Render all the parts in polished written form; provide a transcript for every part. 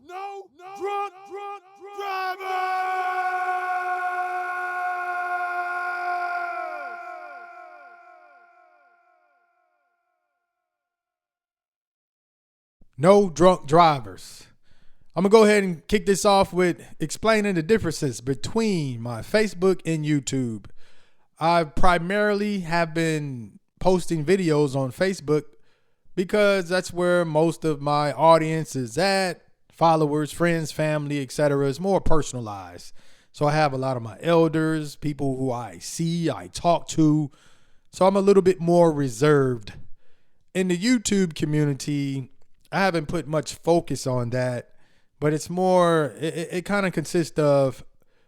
drunk driver. No drunk drivers. I'm going to go ahead and kick this off with explaining the differences between my Facebook and YouTube. I primarily have been posting videos on Facebook because that's where most of my audience is at. Followers, friends, family, etc. is more personalized. So I have a lot of my elders, people who I see, I talk to. So I'm a little bit more reserved. In the YouTube community, I haven't put much focus on that, but it's more, it kind of consists of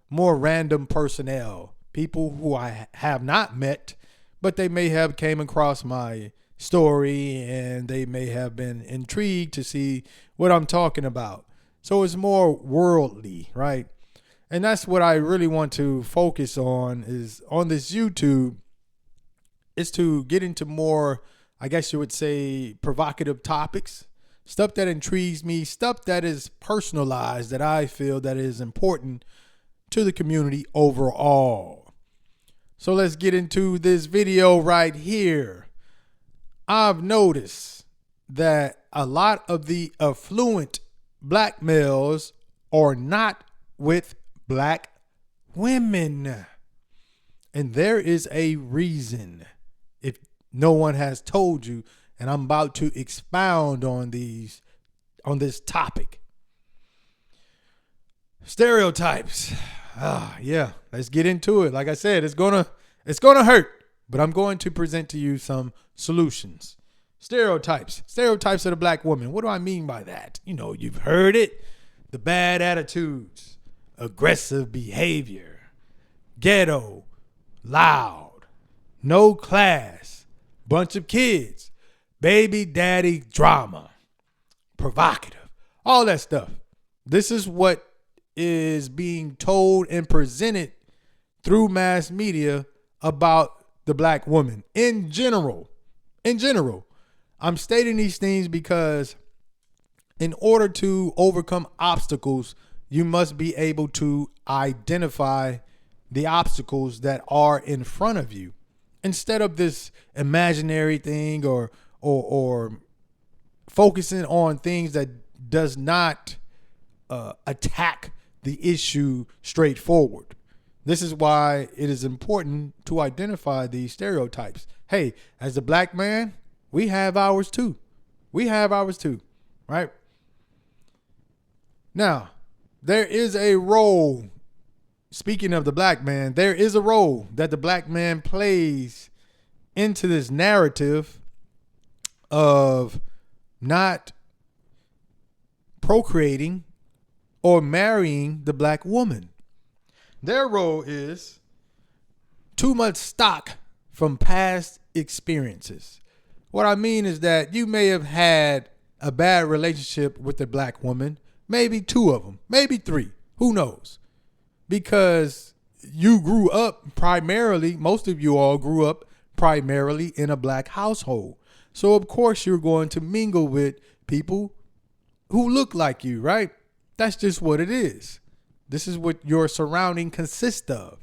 more random personnel, people who I have not met, but they may have came across my story and they may have been intrigued to see what I'm talking about. So it's more worldly, right? And that's what I really want to focus on is on this YouTube is to get into more, I guess you would say, provocative topics. Stuff that intrigues me, stuff that is personalized, that I feel that is important to the community overall. So let's get into this video right here. I've noticed that a lot of the affluent black males are not with black women. And there is a reason, if no one has told you. And I'm about to expound on this topic. Stereotypes. Yeah, let's get into it. Like I said, it's gonna hurt, but I'm going to present to you some solutions. Stereotypes of the black woman. What do I mean by that? You know, you've heard it. The bad attitudes, aggressive behavior, ghetto, loud, no class, bunch of kids. Baby daddy drama, provocative, all that stuff. This is what is being told and presented through mass media about the black woman in general. I'm stating these things because in order to overcome obstacles, you must be able to identify the obstacles that are in front of you instead of this imaginary thing or focusing on things that does not attack the issue straightforward. This is why it is important to identify these stereotypes. Hey, as a black man, we have ours too. Right? Now, there is a role, speaking of the black man, there is a role that the black man plays into this narrative of not procreating or marrying the black woman. Their role is too much stock from past experiences. What I mean is that you may have had a bad relationship with the black woman, maybe two of them, maybe three, who knows? Because you grew up primarily, most of you all grew up primarily in a black household. So, of course, you're going to mingle with people who look like you, right? That's just what it is. This is what your surrounding consists of.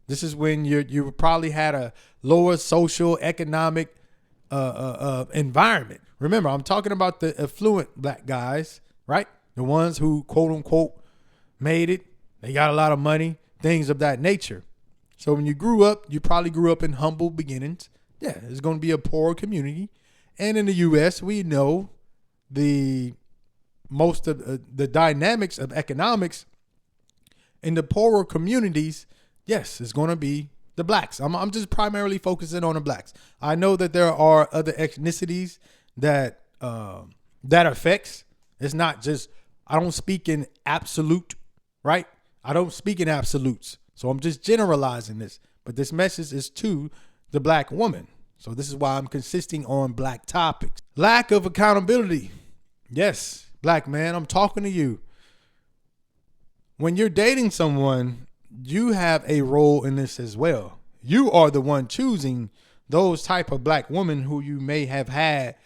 This is when you probably had a lower social economic environment. Remember, I'm talking about the affluent black guys, right? The ones who, quote unquote, made it. They got a lot of money, things of that nature. So when you grew up, you probably grew up in humble beginnings. Yeah, it's going to be a poor community. And in the U.S., we know most of the dynamics of economics in the poorer communities. Yes, it's going to be the blacks. I'm just primarily focusing on the blacks. I know that there are other ethnicities that affects. It's not just, I don't speak in absolute, right? I don't speak in absolutes. So I'm just generalizing this. But this message is to the black woman. So this is why I'm consisting on black topics. Lack of accountability. Yes, black man, I'm talking to you. When you're dating someone, you have a role in this as well. You are the one choosing those type of black women who you may have had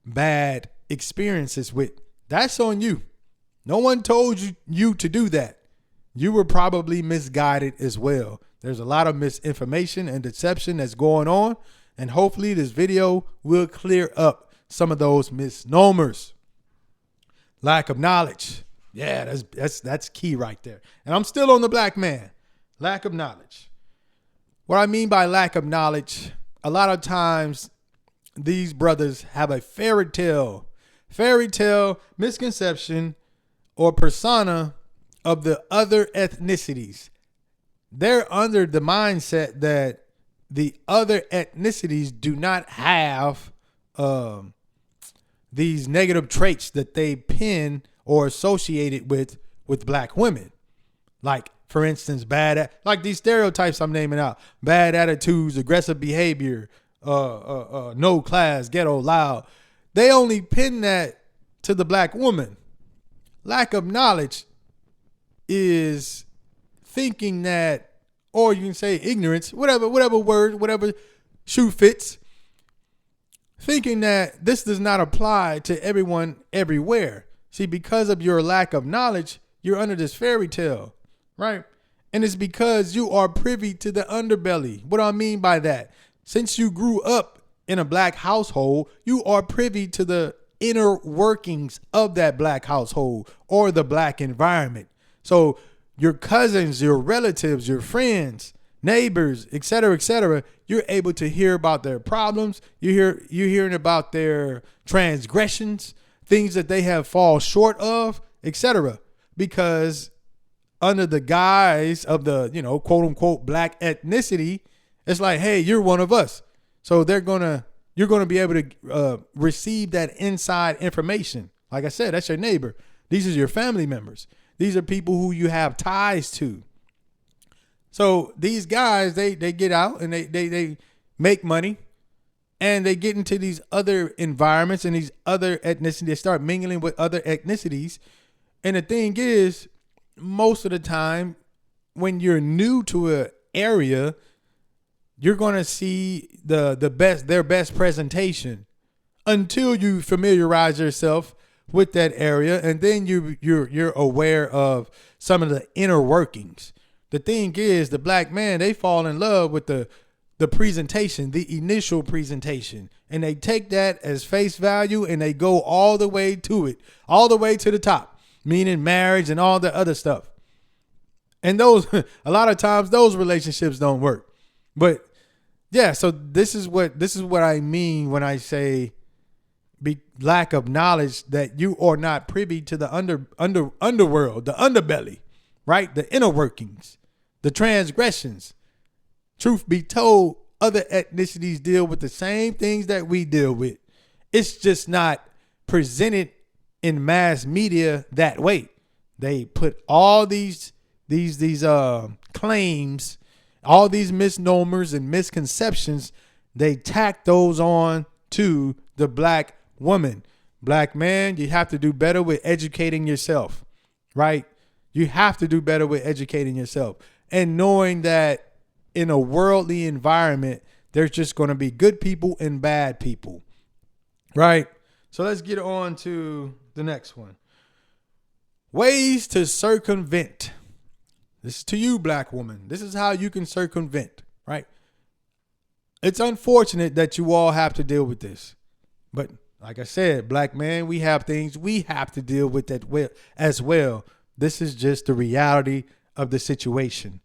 bad experiences with. That's on you. No one told you to do that. You were probably misguided as well. There's a lot of misinformation and deception that's going on. And hopefully this video will clear up some of those misnomers. Lack of knowledge. Yeah, that's key right there. And I'm still on the black man. Lack of knowledge. What I mean by lack of knowledge, a lot of times these brothers have a fairy tale misconception or persona of the other ethnicities. They're under the mindset that the other ethnicities do not have these negative traits that they pin or associated with black women. Like, for instance, like these stereotypes I'm naming out: bad attitudes, aggressive behavior, no class, ghetto, loud. They only pin that to the black woman. Lack of knowledge is thinking that, or you can say ignorance, whatever word, whatever shoe fits, thinking that this does not apply to everyone everywhere. See, because of your lack of knowledge, you're under this fairy tale, right? And it's because you are privy to the underbelly. What do I mean by that? Since you grew up in a black household, you are privy to the inner workings of that black household or the black environment. So your cousins, your relatives, your friends, neighbors, et cetera, you're able to hear about their problems. You're hearing about their transgressions, things that they have fall short of, etc. Because under the guise of the, quote unquote black ethnicity, it's like, hey, you're one of us. So you're going to be able to receive that inside information. Like I said, that's your neighbor. These are your family members. These are people who you have ties to. So these guys, they get out and they make money, and they get into these other environments and these other ethnicities. They start mingling with other ethnicities. And the thing is, most of the time when you're new to an area, you're going to see their best presentation until you familiarize yourself with that area, and then you're aware of some of the inner workings. The thing is, the black man, they fall in love with the presentation, the initial presentation, and they take that as face value and they go all the way to it, all the way to the top, meaning marriage and all the other stuff. And those, a lot of times those relationships don't work. But yeah, so this is what I mean when I say lack of knowledge, that you are not privy to the underworld, the underbelly, right? The inner workings, the transgressions. Truth be told, other ethnicities deal with the same things that we deal with. It's just not presented in mass media that way. They put all these claims, all these misnomers and misconceptions, they tack those on to the black woman. Black man, you have to do better with educating yourself, right? You have to do better with educating yourself and knowing that in a worldly environment, there's just going to be good people and bad people, right? So let's get on to the next one. Ways to circumvent. This is to you, black woman. This is how you can circumvent, right? It's unfortunate that you all have to deal with this. But like I said, black man, we have things we have to deal with that as well. This is just the reality of the situation.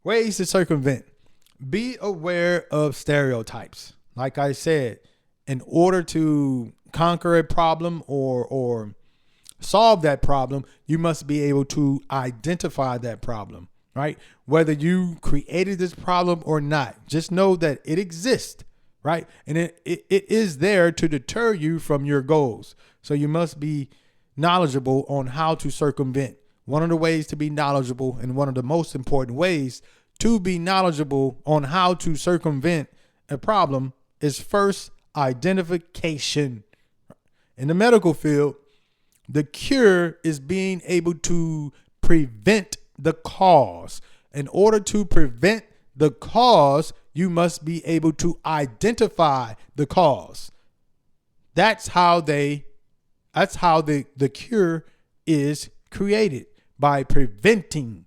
Ways to circumvent. Be aware of stereotypes. Like I said, in order to conquer a problem or solve that problem, you must be able to identify that problem, right? Whether you created this problem or not, just know that it exists, right? And it is there to deter you from your goals. So you must be knowledgeable on how to circumvent. One of the ways to be knowledgeable, and one of the most important ways to be knowledgeable on how to circumvent a problem, is first identification. In the medical field, the cure is being able to prevent the cause. In order to prevent the cause, you must be able to identify the cause. That's how the cure is created by preventing,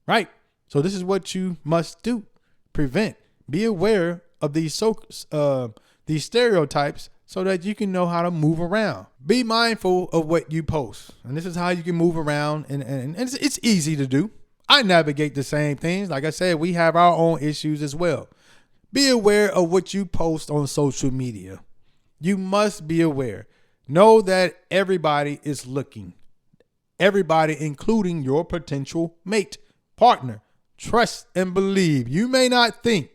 right? So this is what you must do. Prevent. Be aware of these stereotypes so that you can know how to move around. Be mindful of what you post. And this is how you can move around. And it's easy to do. I navigate the same things. Like I said, we have our own issues as well. Be aware of what you post on social media. You must be aware. Know that everybody is looking. Everybody, including your potential mate, partner. Trust and believe. You may not think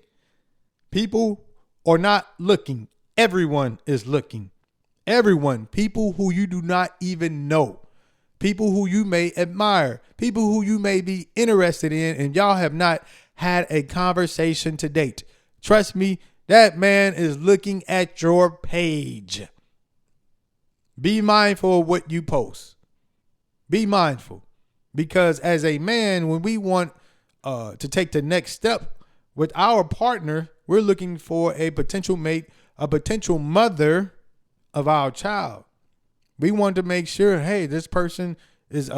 people are not looking. Everyone is looking. Everyone. People who you do not even know. People who you may admire. People who you may be interested in, and y'all have not had a conversation to date. Trust me, that man is looking at your page. Be mindful of what you post. Be mindful. Because as a man, when we want to take the next step with our partner, we're looking for a potential mate, a potential mother of our child. We want to make sure, hey, this person is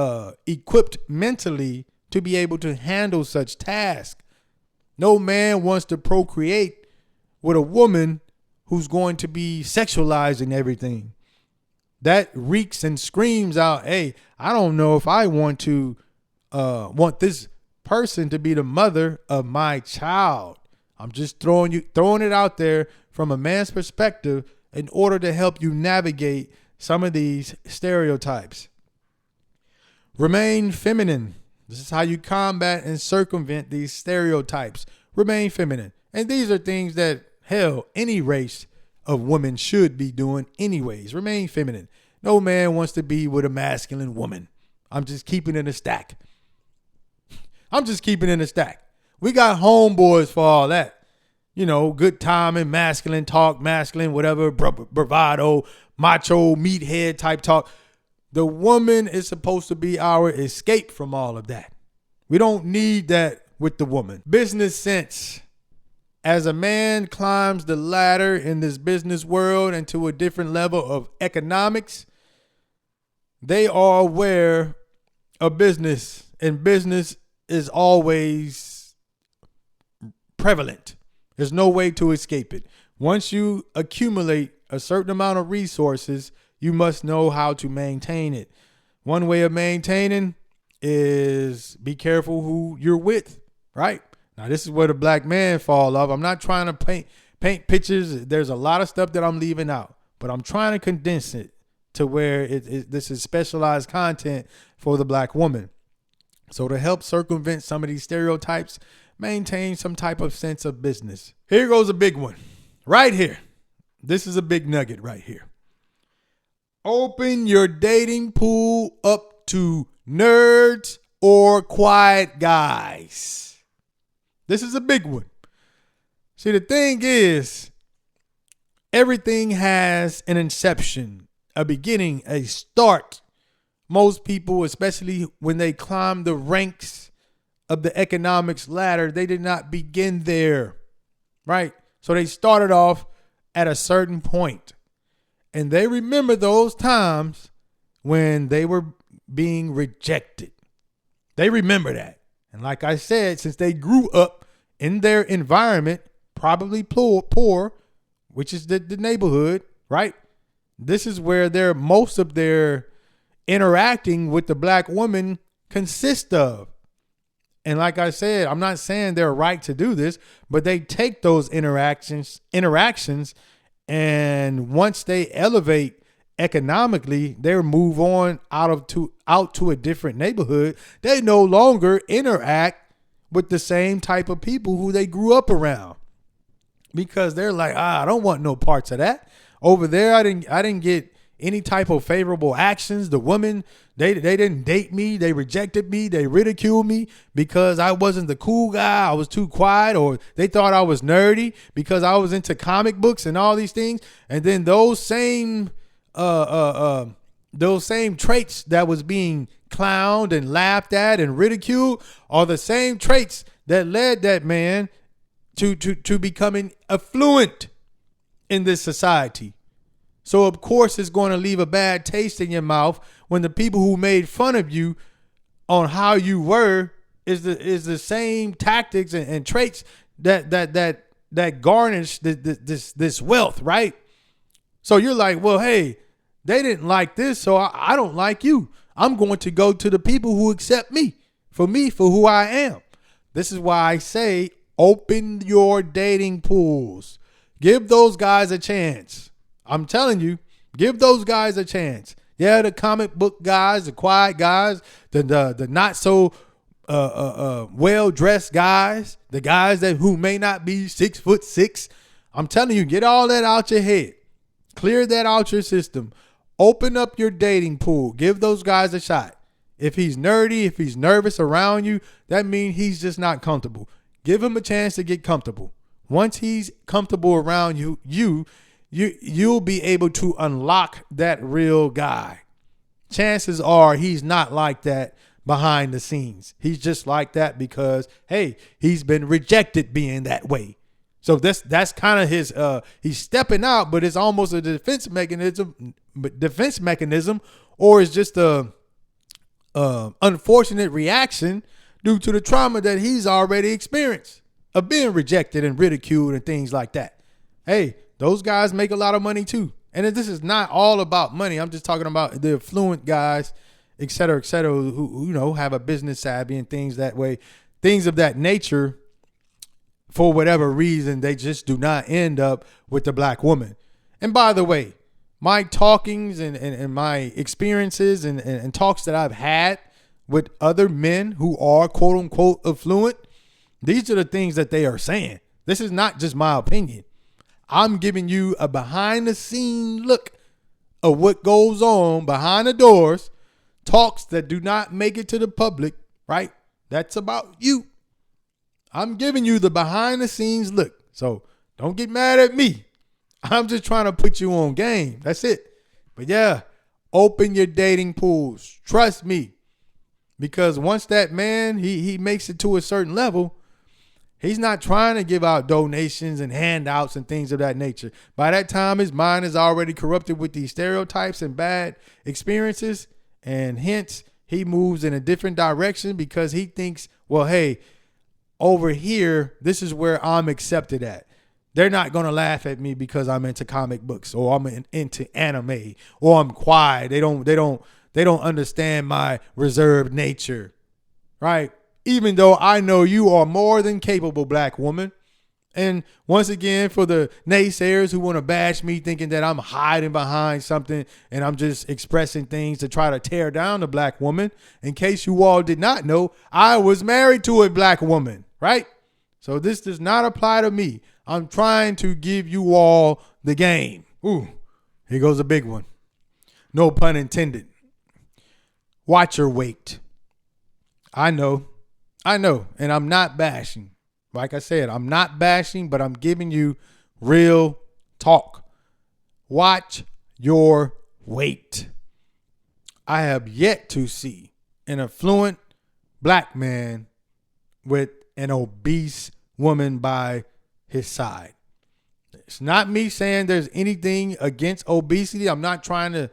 equipped mentally to be able to handle such tasks. No man wants to procreate with a woman who's going to be sexualized and everything. That reeks and screams out, hey, I don't know if I want this person to be the mother of my child. I'm just throwing it out there from a man's perspective in order to help you navigate some of these stereotypes. Remain feminine. This is how you combat and circumvent these stereotypes. Remain feminine. And these are things that, hell, any race of women should be doing anyways. Remain feminine. No man wants to be with a masculine woman. I'm just keeping it a stack. We got homeboys for all that. You know, good timing, masculine talk, masculine, whatever, bravado, macho, meathead type talk. The woman is supposed to be our escape from all of that. We don't need that with the woman. Business sense. As a man climbs the ladder in this business world into a different level of economics, they are aware of business, and business is always prevalent. There's no way to escape it. Once you accumulate a certain amount of resources, you must know how to maintain it. One way of maintaining is be careful who you're with, right? Now, this is where the black man fall off. I'm not trying to paint pictures. There's a lot of stuff that I'm leaving out, but I'm trying to condense it to where this is specialized content for the black woman. So to help circumvent some of these stereotypes, maintain some type of sense of business. Here goes a big one right here. This is a big nugget right here. Open your dating pool up to nerds or quiet guys. This is a big one. See, the thing is, everything has an inception, a beginning, a start. Most people, especially when they climb the ranks of the economics ladder, they did not begin there, right? So they started off at a certain point. And they remember those times when they were being rejected. They remember that. And like I said, since they grew up in their environment, probably poor, which is the neighborhood, right? This is where most of their interacting with the black woman consist of. And like I said, I'm not saying they're right to do this, but they take those interactions, and once they elevate economically, they move on out to a different neighborhood. They no longer interact with the same type of people who they grew up around, because they're like, I don't want no parts of that. Over there, I didn't get any type of favorable actions. The women, they didn't date me. They rejected me. They ridiculed me because I wasn't the cool guy. I was too quiet, or they thought I was nerdy because I was into comic books and all these things. And then those same traits that was being clowned and laughed at and ridiculed are the same traits that led that man to becoming affluent in this society. So of course it's going to leave a bad taste in your mouth when the people who made fun of you on how you were is the same tactics and traits that garnish this wealth, right? So you're like, well, hey, they didn't like this, so I don't like you. I'm going to go to the people who accept me for who I am. This is why I say open your dating pools. Give those guys a chance. I'm telling you, give those guys a chance. Yeah, the comic book guys, the quiet guys, the not so well dressed guys, the guys who may not be 6'6". I'm telling you, get all that out your head. Clear that out your system. Open up your dating pool. Give those guys a shot. If he's nerdy, if he's nervous around you, that means he's just not comfortable. Give him a chance to get comfortable. Once he's comfortable around you'll be able to unlock that real guy. Chances are he's not like that behind the scenes. He's just like that because, hey, he's been rejected being that way. So that's kind of his he's stepping out, but it's almost a defense mechanism, or it's just a unfortunate reaction due to the trauma that he's already experienced of being rejected and ridiculed and things like that. Hey, those guys make a lot of money too. And this is not all about money. I'm just talking about the affluent guys, et cetera, who have a business savvy and things that way, things of that nature. For whatever reason, they just do not end up with the black woman. And by the way, my talkings and my experiences and talks that I've had with other men who are quote unquote affluent, these are the things that they are saying. This is not just my opinion. I'm giving you a behind the scene look of what goes on behind the doors, talks that do not make it to the public, right? That's about you. I'm giving you the behind the scenes look. So don't get mad at me. I'm just trying to put you on game. That's it. But yeah, open your dating pools. Trust me. Because once that man, he makes it to a certain level, he's not trying to give out donations and handouts and things of that nature. By that time, his mind is already corrupted with these stereotypes and bad experiences. And hence, he moves in a different direction because he thinks, well, hey, over here, this is where I'm accepted at. They're not going to laugh at me because I'm into comic books or I'm into anime or I'm quiet. They don't understand my reserved nature, right? Even though I know you are more than capable, black woman. And once again, for the naysayers who want to bash me thinking that I'm hiding behind something and I'm just expressing things to try to tear down the black woman, in case you all did not know, I was married to a black woman, right? So this does not apply to me. I'm trying to give you all the game. Ooh, here goes a big one. No pun intended. Watch your weight. I know, and I'm not bashing. Like I said, I'm not bashing, but I'm giving you real talk. Watch your weight. I have yet to see an affluent black man with an obese woman by his side. It's not me saying there's anything against obesity. I'm not trying to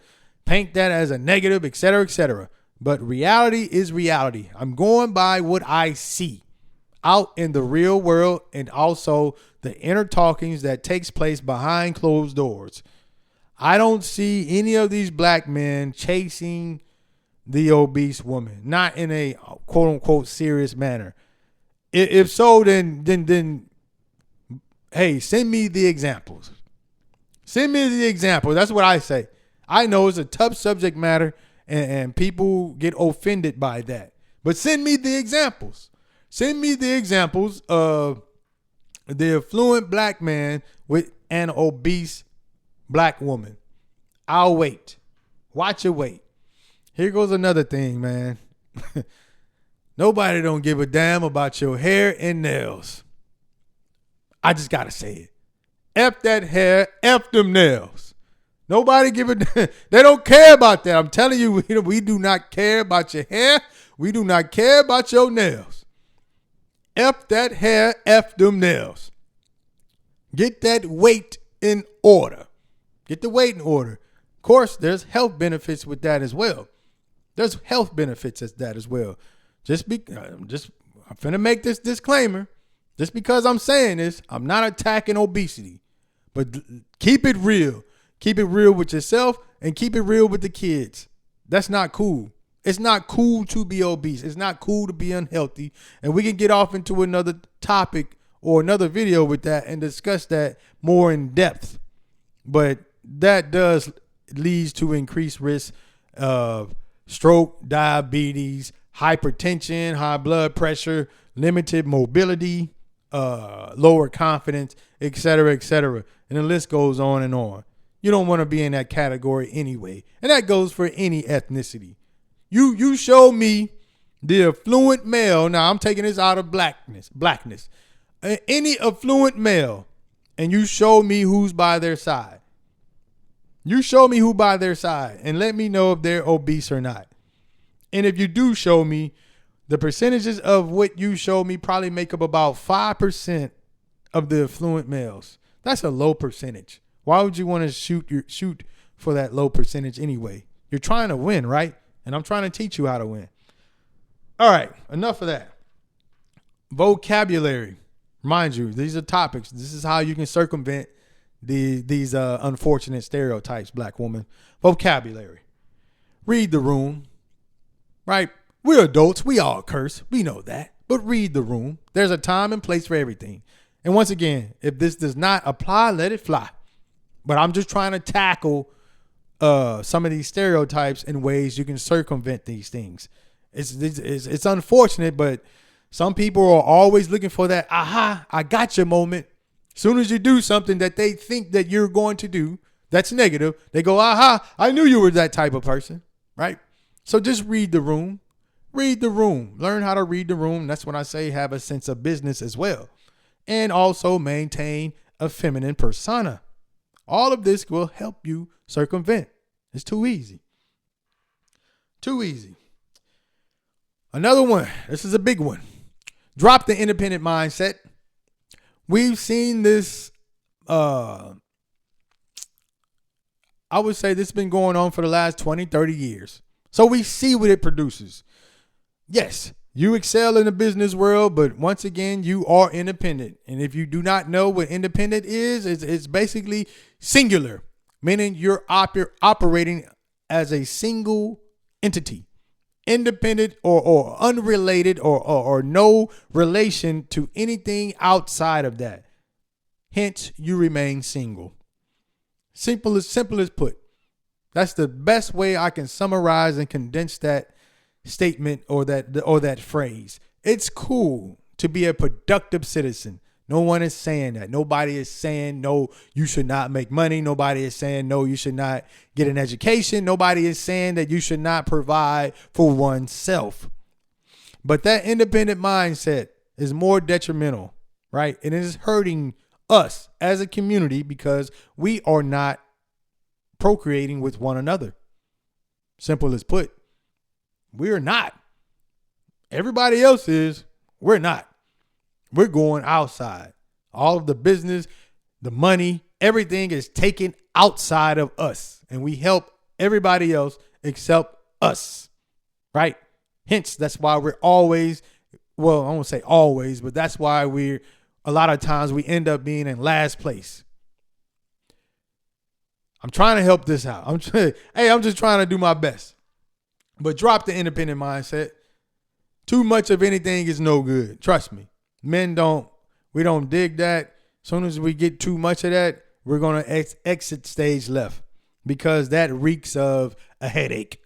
paint that as a negative, et cetera, et cetera. But reality is reality. I'm going by what I see out in the real world and also the inner talkings that takes place behind closed doors. I don't see any of these black men chasing the obese woman, not in a quote unquote serious manner. If so, then hey, send me the examples. Send me the example. That's what I say. I know it's a tough subject matter and people get offended by that. But send me the examples. Send me the examples of the affluent black man with an obese black woman. I'll wait. Watch your weight. Here goes another thing, man. Nobody don't give a damn about your hair and nails. I just got to say it. F that hair, F them nails. Nobody give a damn. They don't care about that. I'm telling you, we do not care about your hair. We do not care about your nails. F that hair, F them nails. Get that weight in order. Get the weight in order. Of course, there's health benefits with that as well. There's health benefits as that as well. I'm finna make this disclaimer. Just because I'm saying this, I'm not attacking obesity. But keep it real. Keep it real with yourself and keep it real with the kids. That's not cool. It's not cool to be obese. It's not cool to be unhealthy. And we can get off into another topic or another video with that and discuss that more in depth. But that does leads to increased risk of stroke, diabetes, hypertension, high blood pressure, limited mobility, lower confidence, et cetera, et cetera. And the list goes on and on. You don't want to be in that category anyway. And that goes for any ethnicity. You show me the affluent male. Now I'm taking this out of blackness. Any affluent male, and you show me who's by their side. You show me who by their side and let me know if they're obese or not. And if you do show me, the percentages of what you show me probably make up about 5% of the affluent males. That's a low percentage. Why would you want to shoot for that low percentage anyway? You're trying to win, right? And I'm trying to teach you how to win. All right, enough of that. Vocabulary. Mind you, these are topics. This is how you can circumvent these unfortunate stereotypes, black woman. Vocabulary. Read the room. Right? We're adults. We all curse. We know that. But read the room. There's a time and place for everything. And once again, if this does not apply, let it fly. But I'm just trying to tackle some of these stereotypes in ways you can circumvent these things. It's unfortunate, but some people are always looking for that aha, I got you moment. As soon as you do something that they think that you're going to do that's negative, they go, aha, I knew you were that type of person, right? So just read the room. Read the room. Learn how to read the room. That's when I say have a sense of business as well. And also maintain a feminine persona. All of this will help you circumvent. It's too easy. Too easy. Another one. This is a big one. Drop the independent mindset. We've seen this. I would say this has been going on for the last 20, 30 years. So we see what it produces. Yes, you excel in the business world, but once again, you are independent. And if you do not know what independent is, it's basically singular, meaning you're operating as a single entity, independent or unrelated or no relation to anything outside of that. Hence, you remain single. Simple as put. That's the best way I can summarize and condense that statement or that phrase. It's cool to be a productive citizen. No one is saying that. Nobody is saying no, you should not make money. Nobody is saying no, you should not get an education. Nobody is saying that you should not provide for oneself. But that independent mindset is more detrimental, right? And it is hurting us as a community because we are not procreating with one another. Simple as put. We're not. Everybody else is. We're not. We're going outside. All of the business, the money, everything is taken outside of us. And we help everybody else except us. Right? Hence, that's why we're always, well, I won't say always, but that's why a lot of times we end up being in last place. I'm trying to help this out. I'm just trying to do my best. But drop the independent mindset. Too much of anything is no good. Trust me. We don't dig that. As soon as we get too much of that, we're going to exit stage left because that reeks of a headache.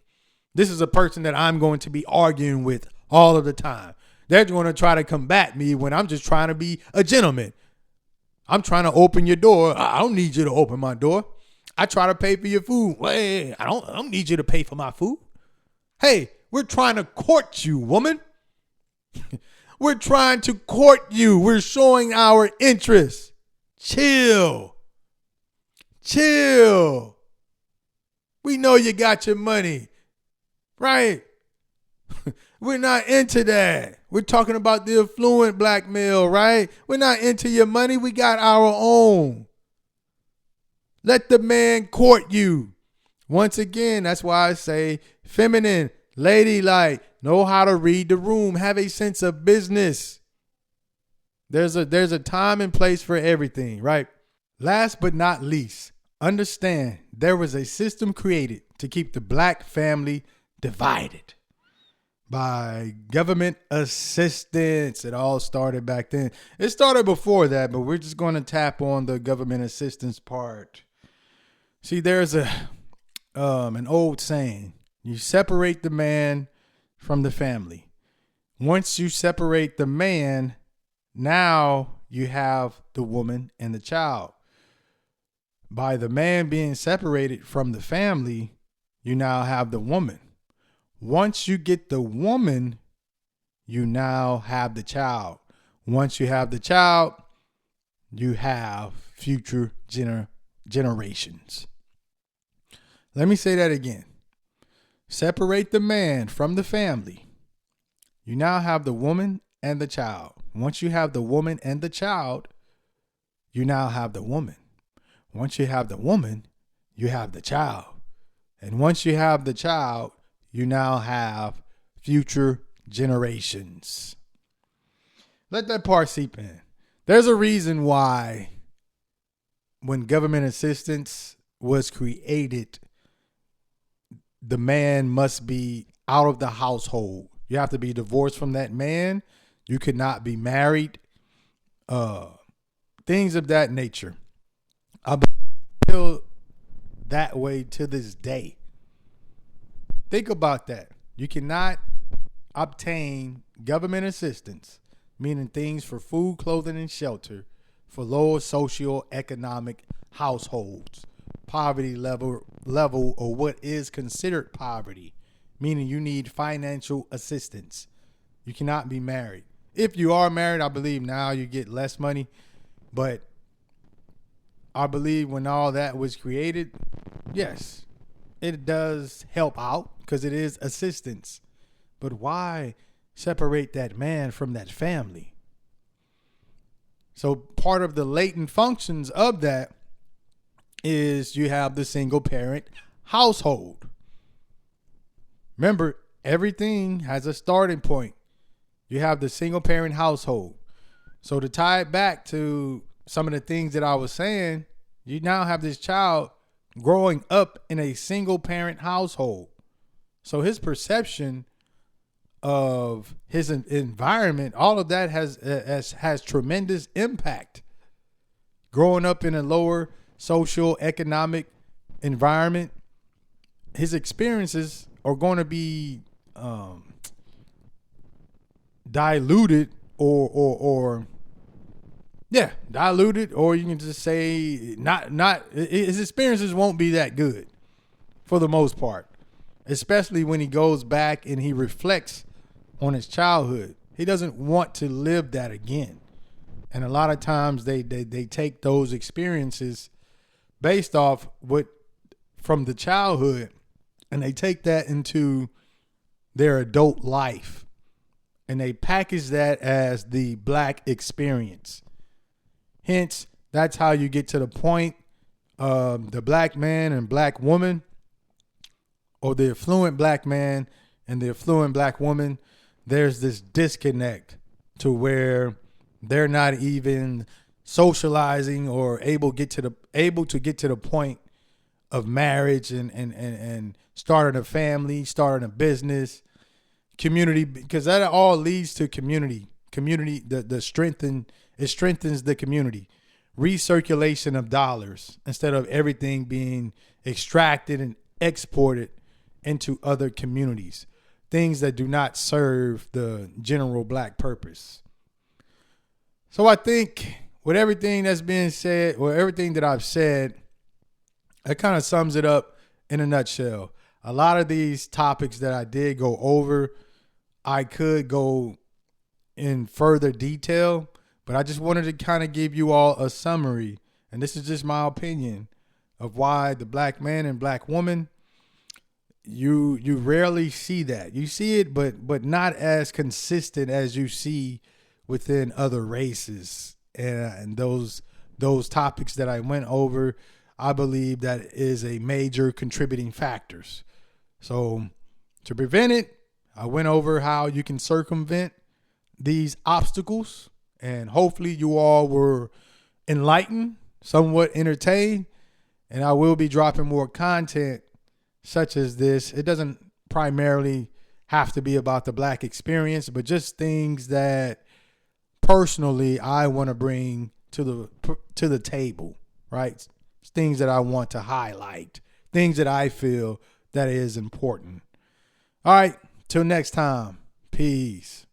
This is a person that I'm going to be arguing with all of the time. They're going to try to combat me when I'm just trying to be a gentleman. I'm trying to open your door. I don't need you to open my door. I try to pay for your food. Wait, I don't need you to pay for my food. Hey, we're trying to court you, woman. We're trying to court you. We're showing our interest. Chill. We know you got your money, right? We're not into that. We're talking about the affluent black male, right? We're not into your money. We got our own. Let the man court you. Once again, that's why I say feminine, ladylike, know how to read the room, have a sense of business. There's a time and place for everything, right? Last but not least, understand there was a system created to keep the black family divided by government assistance. It all started back then. It started before that, but we're just going to tap on the government assistance part. See, there's an old saying: you separate the man from the family. Once you separate the man, now you have the woman and the child. By the man being separated from the family, you now have the woman. Once you get the woman, you now have the child. Once you have the child, you have future generations. Let me say that again. Separate the man from the family. You now have the woman and the child. Once you have the woman and the child, you now have the woman. Once you have the woman, you have the child. And once you have the child, you now have future generations. Let that part seep in. There's a reason why when government assistance was created, the man must be out of the household. You have to be divorced from that man. You could not be married. Things of that nature. I feel that way to this day. Think about that. You cannot obtain government assistance, meaning things for food, clothing, and shelter for lower socioeconomic households, poverty level, or what is considered poverty, meaning you need financial assistance. You cannot be married. If you are married, I believe now you get less money, but I believe when all that was created, yes, it does help out because it is assistance. But why separate that man from that family? So part of the latent functions of that is you have the single parent household. Remember, everything has a starting point. You have the single parent household. So to tie it back to some of the things that I was saying, you now have this child growing up in a single parent household. So his perception of his environment, all of that has tremendous impact. Growing up in a lower social economic environment, his experiences are going to be diluted diluted, or you can just say his experiences won't be that good for the most part, especially when he goes back and he reflects on his childhood. He doesn't want to live that again. And a lot of times they take those experiences based off from the childhood, and they take that into their adult life, and they package that as the black experience. Hence, that's how you get to the point of the black man and black woman, or the affluent black man and the affluent black woman. There's this disconnect to where they're not even socializing or able to get to the point of marriage and starting a family, starting a business, community, because that all leads to community. It strengthens the community. Recirculation of dollars instead of everything being extracted and exported into other communities. Things that do not serve the general black purpose. So I think with everything that's being said, or everything that I've said, it kind of sums it up in a nutshell. A lot of these topics that I did go over, I could go in further detail, but I just wanted to kind of give you all a summary. And this is just my opinion of why the black man and black woman, you rarely see that. You see it, but not as consistent as you see within other races. And those topics that I went over, I believe that is a major contributing factors. So to prevent it, I went over how you can circumvent these obstacles, and hopefully you all were enlightened, somewhat entertained, and I will be dropping more content such as this. It doesn't primarily have to be about the Black experience, but just things that personally I want to bring to the table, right? It's things that I want to highlight, things that I feel that is important. All right, till next time. Peace.